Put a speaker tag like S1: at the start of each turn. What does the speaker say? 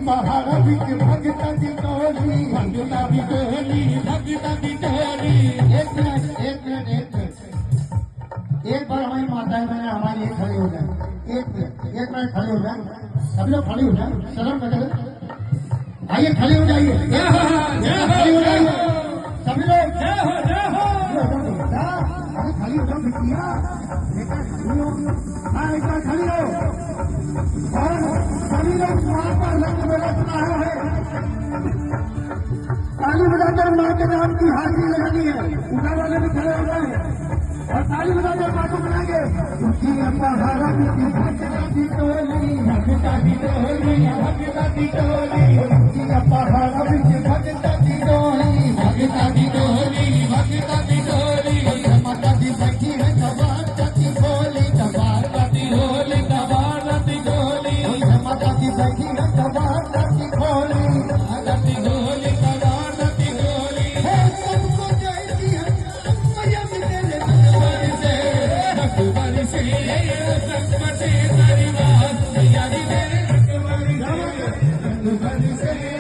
S1: पहाड़ बिच भगता दी टोली, भगता दी टोली, भगता दी टोली। एक मिनट एक बार हमारी माताएं बहनें हमारे लिए खड़े हो जाए। एक मिनट खड़े हो जाए, सभी लोग खड़े हो जाए, शर्म कर आइए खड़े हो जाइए, खड़े हो जाइए सभी लोग। जय हो जय हो। अरे खड़ी हो जाओ बिटिया, बेटा खड़ी हो, हाँ बेटा खड़ी हो। और सभी लोग माँ का रंग मेला सुना है, ताली बजाकर माँ के नाम की हाजिरी लगानी है। उधर वाले भी खड़े हो जाए और ताली बजाकर माँ को बुलाएंगे। उसकी पहाड़ा की भगता की टोली, भगता की टोली, भगता की टोली। उसकी पहाड़ा की भगता की टोली, भगता की टोली, भगता की टोली। माता दी सखी है कबार की होली, कबार की होली, कबार की होली। माता दी सखी है कबार की होली, कबार की होली, कबार की होली। सबको जयती है मैया तेरे दरबार से, दरबार से संकटे दरबार मैया तेरे दरबार से।